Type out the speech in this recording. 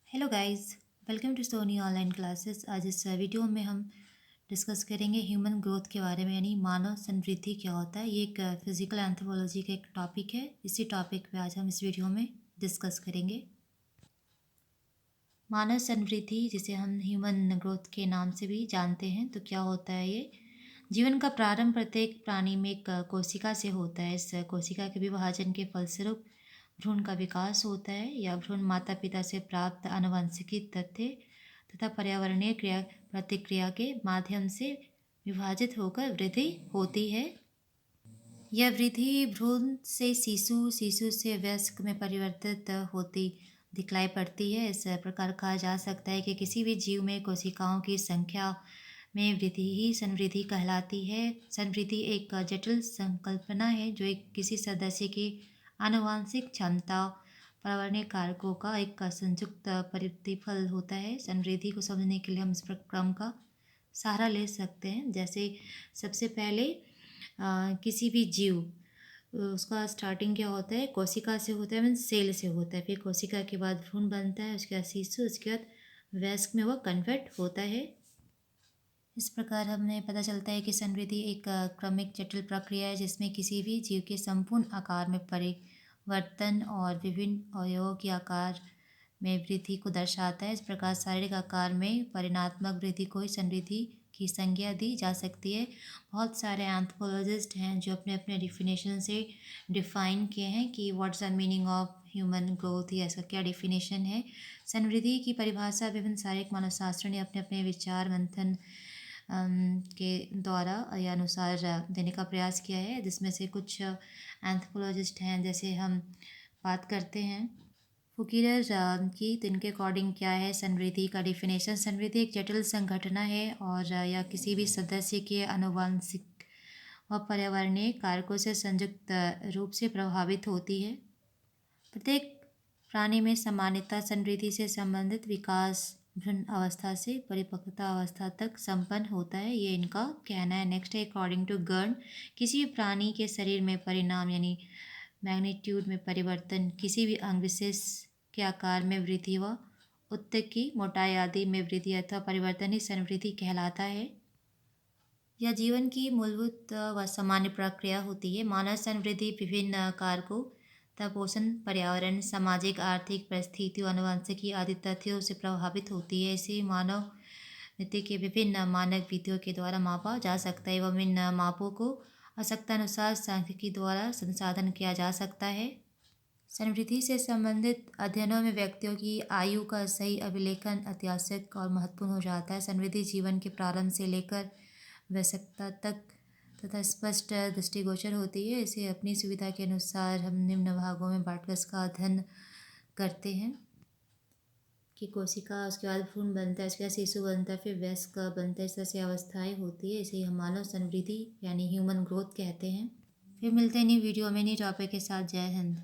Hello guys, welcome to Sony online classes. आज इस video में हम डिस्कस करेंगे ह्यूमन ग्रोथ के बारे में, यानी मानव संवृद्धि क्या होता है। ये एक फिजिकल एंथ्रोपोलॉजी का एक टॉपिक है। इसी टॉपिक पे आज हम इस वीडियो में डिस्कस करेंगे। मानव संवृद्धि, जिसे हम ह्यूमन ग्रोथ के नाम से भी जानते हैं, तो क्या होता है ये? जीवन का प्रारंभ प्रत्येक प्राणी में एक कोशिका से होता है। इस कोशिका के विभाजन के फलस्वरूप भ्रूण का विकास होता है, या भ्रूण माता पिता से प्राप्त आनुवंशिकी तथ्य तथा पर्यावरणीय क्रिया प्रतिक्रिया के माध्यम से विभाजित होकर वृद्धि होती है। यह वृद्धि भ्रूण से शिशु, शिशु से वयस्क में परिवर्तित होती दिखलाई पड़ती है। इस प्रकार कहा जा सकता है कि किसी भी जीव में कोशिकाओं की संख्या में वृद्धि ही संवृद्धि कहलाती है। संवृद्धि एक जटिल संकल्पना है जो एक किसी सदस्य की आनुवांशिक क्षमता, पर्यावरणीय कारकों का एक संयुक्त प्रतिफल होता है। संवृद्धि को समझने के लिए हम इस क्रम का सहारा ले सकते हैं। जैसे सबसे पहले किसी भी जीव, उसका स्टार्टिंग क्या होता है? कोशिका से होता है, मीन्स सेल से होता है। फिर कोशिका के बाद भ्रूण बनता है, उसके बाद शिशु, उसके बाद वयस्क में वह कन्वर्ट होता है। इस प्रकार हमें पता चलता है कि संवृद्धि एक क्रमिक जटिल प्रक्रिया है जिसमें किसी भी जीव के संपूर्ण आकार में परिवर्तन और विभिन्न अवयवों के आकार में वृद्धि को दर्शाता है। इस प्रकार शारीरिक आकार में परिणात्मक वृद्धि को ही संवृद्धि की संज्ञा दी जा सकती है। बहुत सारे एंथ्रोपोलॉजिस्ट हैं जो अपने अपने डिफिनेशन से डिफाइन किए हैं कि what's the meaning of human growth, या इसका क्या डिफिनेशन है। संवृद्धि की परिभाषा विभिन्न शारीरिक मानवशास्त्र ने अपने अपने विचार मंथन के द्वारा या अनुसार देने का प्रयास किया है, जिसमें से कुछ एंथ्रोपोलॉजिस्ट हैं। जैसे हम बात करते हैं फुकीरर की, तो इनके अकॉर्डिंग क्या है संवृद्धि का डिफिनेशन? संवृद्धि एक जटिल संघटना है और या किसी भी सदस्य के आनुवंशिक व पर्यावरणीय कारकों से संयुक्त रूप से प्रभावित होती है। प्रत्येक प्राणी में सामान्यतः संवृद्धि से संबंधित विकास भ्रूण अवस्था से परिपक्वता अवस्था तक संपन्न होता है, ये इनका कहना है। नेक्स्ट है अकॉर्डिंग टू गर्न, किसी भी प्राणी के शरीर में परिणाम यानी मैग्नीट्यूड में परिवर्तन, किसी भी अंग विशेष के आकार में वृद्धि व उत्तक की मोटाई आदि में वृद्धि अथवा परिवर्तन ही संवृद्धि कहलाता है। यह जीवन की मूलभूत व सामान्य प्रक्रिया होती है। मानव संवृद्धि विभिन्न कारकों तथा पोषण, पर्यावरण, सामाजिक आर्थिक परिस्थितियों, आनुवंशिकी आदि तथ्यों से प्रभावित होती है। इसे मानव नीति के विभिन्न मानक विधियों के द्वारा मापा जा सकता है एवं इन मापों को आवश्यकतानुसार सांख्यिकी द्वारा संसाधन किया जा सकता है। संवृद्धि से संबंधित अध्ययनों में व्यक्तियों की आयु का सही अभिलेखन अत्यावश्यक और महत्वपूर्ण हो जाता है। संवृद्धि जीवन के प्रारंभ से लेकर वयस्कता तक तथा स्पष्ट दृष्टिगोचर होती है। इसे अपनी सुविधा के अनुसार हम निम्न भागों में बांटकर इसका अध्ययन करते हैं कि कोशिका, उसके बाद भ्रूण बनता है, उसके बाद शिशु बनता है, फिर वयस्क बनता है। इस तरह से अवस्थाएँ होती है। इसे हम मानव संवृद्धि यानी ह्यूमन ग्रोथ कहते हैं। फिर मिलते हैं नई वीडियो में नई टॉपिक के साथ। जय हिंद।